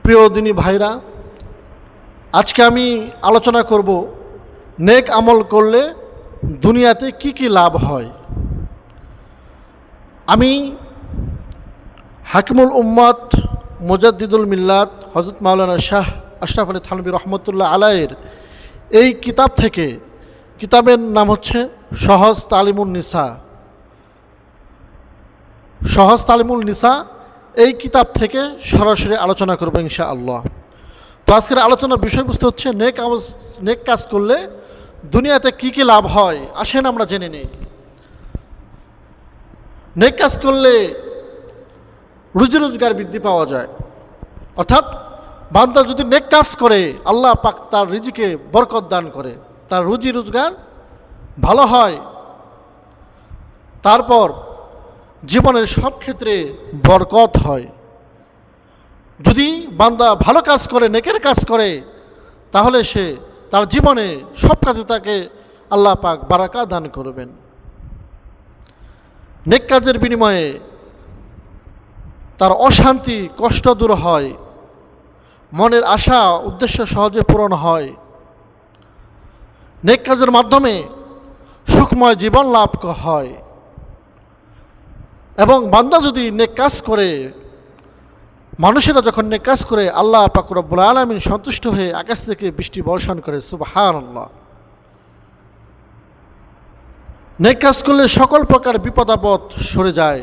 প্রিয় দিনী ভাইরা, আজকে আমি আলোচনা করব নেক আমল করলে দুনিয়াতে কি কি লাভ হয়। আমি হাকিমুল উম্মাত মুজাদ্দিদুল মিল্লাত হযরত মাওলানা শাহ আশরাফ আলী থানভী রহমতুল্লাহ আলাইয়ের এই কিতাব থেকে, কিতাবের নাম হচ্ছে সহজ তালিমুন নিসা। সহজ তালিমুল নিসা এই কিতাব থেকে সরাসরি আলোচনা করব ইনশাআল্লাহ। তো আজকের আলোচনার বিষয়বস্তু হচ্ছে নেক কাজ করলে দুনিয়াতে কি কি লাভ হয়। আসেন আমরা জেনে নিই। নেক কাজ করলে রুজি রোজগার বৃদ্ধি পাওয়া যায়, অর্থাৎ বান্দা যদি নেক কাজ করে আল্লাহ পাক তার রিজিকে বরকত দান করে, তার রুজি রোজগার ভালো হয়, তারপর জীবনের সব ক্ষেত্রে বরকত হয়। যদি বান্দা ভালো কাজ করে, নেকের কাজ করে, তাহলে সে তার জীবনে সব কাজে তাকে আল্লাহ পাক বারাকা দান করবেন। নেক কাজের বিনিময়ে তার অশান্তি কষ্ট দূর হয়, মনের আশা উদ্দেশ্য সহজে পূরণ হয়। নেক কাজের মাধ্যমে সুখময় জীবন লাভ হয়। এবং বান্দা যদি নেক কাজ করে, মানুষেরা যখন নেক কাজ করে, আল্লাহ পাক রব্বুল আলামিন সন্তুষ্ট হয়ে আকাশ থেকে বৃষ্টি বর্ষণ করে। সুবহানাল্লাহ। নেক কাজ করলে সকল প্রকার বিপদ আপদ সরে যায়।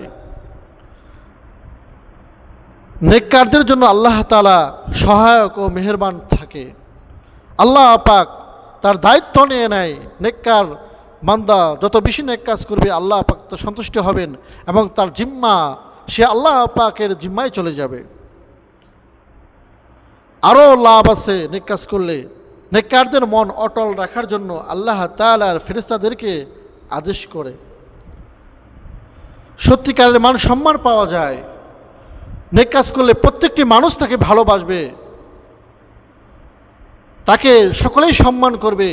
নেককারদের জন্য আল্লাহ তাআলা সহায়ক ও মেহেরবান থাকে। আল্লাহ পাক তার দায়িত্ব নিয়ে নেয়। নেককার বান্দা যত বেশি নেক কাজ করবে আল্লাহ পাক তো সন্তুষ্ট হবেন এবং তার জিম্মা সে আল্লাহ পাকের জিম্মায় চলে যাবে। আরও লাভ আছে নেক কাজ করলে। নেককারদের মন অটল রাখার জন্য আল্লাহ তাআলার ফেরেশতাদেরকে আদেশ করে। সত্যিকারের মান সম্মান পাওয়া যায়। নেক কাজ করলে প্রত্যেকটি মানুষ তাকে ভালোবাসবে, তাকে সকলেই সম্মান করবে।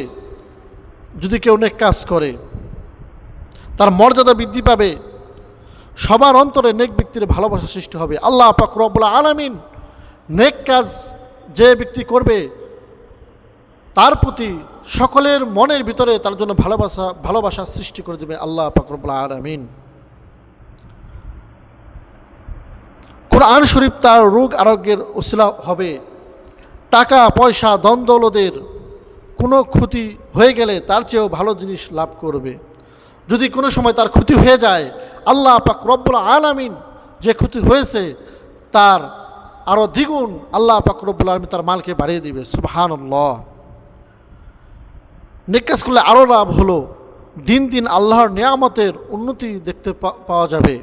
যদি কেউ নেক কাজ করে তার মর্যাদা বৃদ্ধি পাবে, সবার অন্তরে নেক ব্যক্তির ভালোবাসা সৃষ্টি হবে। আল্লাহ পাক রব্বুল আলামিন নেক কাজ যে ব্যক্তি করবে তার প্রতি সকলের মনের ভিতরে তার জন্য ভালোবাসা সৃষ্টি করে দেবে আল্লাহ পাক রব্বুল আলামিন। কোরআন শরীফ তার রোগ আরোগ্যের ওসিলা হবে। টাকা পয়সা ধন দৌলতের কোনো ক্ষতি হয়ে গেলে তার চেয়েও ভালো জিনিস লাভ করবে। যদি কোনো সময় তার ক্ষতি হয়ে যায়, আল্লাহ পাক রব্বুল আলামিন যে ক্ষতি হয়েছে তার আরও দ্বিগুণ আল্লাহ পাক রব্বুল আলামিন তার মালকে বাড়িয়ে দিবে। সুবহানাল্লাহ। নেক কাজ করলে আরও লাভ হলো, দিন দিন আল্লাহর নিয়ামতের উন্নতি দেখতে পাওয়া যাবে।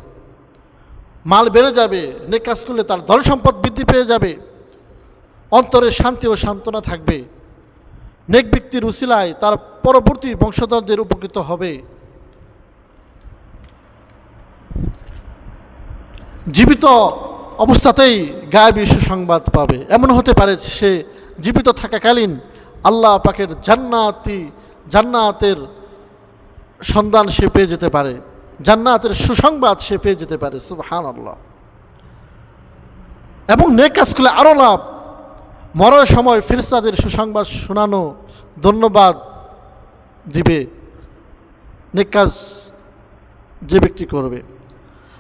মাল বেড়ে যাবে। নেক কাজ করলে তার ধন সম্পদ বৃদ্ধি পেয়ে যাবে। অন্তরে শান্তি ও সান্ত্বনা থাকবে। নেক ব্যক্তির উসিলায় তার পরবর্তী বংশধরদের উপকৃত হবে। জীবিত অবস্থাতেই গায়েবী সুসংবাদ পাবে। এমন হতে পারে সে জীবিত থাকাকালীন আল্লাহ পাকের জান্নাতের সন্ধান সে পেয়ে যেতে পারে, জান্নাতের সুসংবাদ সে পেয়ে যেতে পারে। সুবহানাল্লাহ। এবং নেক কাজ করলে আরও লাভ, মরার সময় ফেরেশতাদের সুসংবাদ শোনানো, ধন্যবাদ দিবে নেক কাজ যে ব্যক্তি করবে।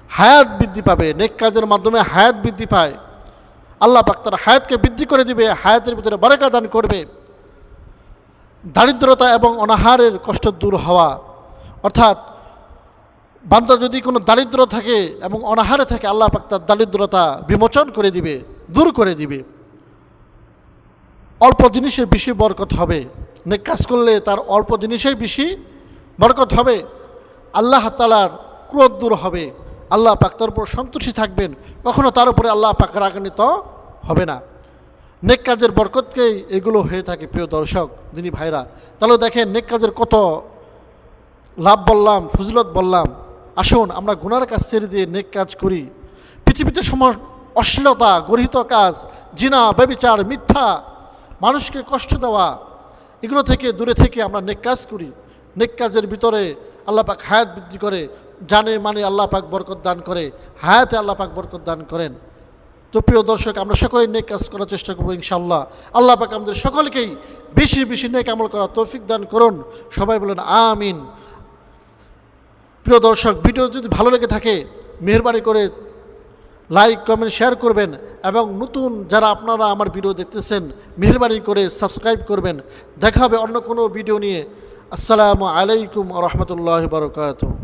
হায়াত বৃদ্ধি পাবে। নেক কাজের মাধ্যমে হায়াত বৃদ্ধি পায়। আল্লাহ পাক তার হায়াতকে বৃদ্ধি করে দিবে, হায়াতের ভিতরে বারাকা দান করবে। দারিদ্রতা এবং অনাহারের কষ্ট দূর হওয়া, অর্থাৎ বান্দা যদি কোনো দারিদ্র থাকে এবং অনাহারে থাকে, আল্লাহ পাক তার দারিদ্রতা বিমোচন করে দিবে, দূর করে দিবে। অল্প জিনিসে বেশি বরকত হবে। নেক কাজ করলে তার অল্প জিনিসেই বেশি বরকত হবে। আল্লাহ তাআলার ক্রোধ দূর হবে। আল্লাহ পাক তার উপর সন্তুষ্টি থাকবেন। কখনো তার উপরে আল্লাহ পাক রাগান্বিত হবে না। নেক কাজের বরকতকেই এগুলো হয়ে থাকে। প্রিয় দর্শক দিনী ভাইরা, তাহলে দেখেন নেক কাজের কত লাভ বললাম, ফজিলত বললাম। আসুন আমরা গুনার কাজ ছেড়ে দিয়ে নেক কাজ করি। পৃথিবীতে অশ্লীলতা, গর্হিত কাজ, জিনা, ব্যভিচার, মিথ্যা, মানুষকে কষ্ট দেওয়া, এগুলো থেকে দূরে থেকে আমরা নেক কাজ করি। নেক কাজের ভিতরে আল্লাহ পাক হায়াত বৃদ্ধি করে, জানে মানে আল্লাহ পাক বরকত দান করে, হায়াতে আল্লাহ পাক বরকত দান করেন। তো প্রিয় দর্শক, আমরা সকলেই নেক কাজ করার চেষ্টা করবো ইনশাআল্লাহ। আল্লাহ পাক আমাদের সকলকেই বেশি বেশি নেক আমল করার তৌফিক দান করুন। সবাই বলেন আমিন। প্রিয় দর্শক, ভিডিও যদি ভালো লেগে থাকে মেহেরবানি করে লাইক কমেন্ট শেয়ার করবেন, এবং নতুন যারা আপনারা আমার ভিডিও দেখতেছেন মেহেরবানি করে সাবস্ক্রাইব করবেন। দেখা হবে অন্য কোনো ভিডিও নিয়ে। আসসালামু আলাইকুম ওয়া রাহমাতুল্লাহি ওয়া বারাকাতুহু।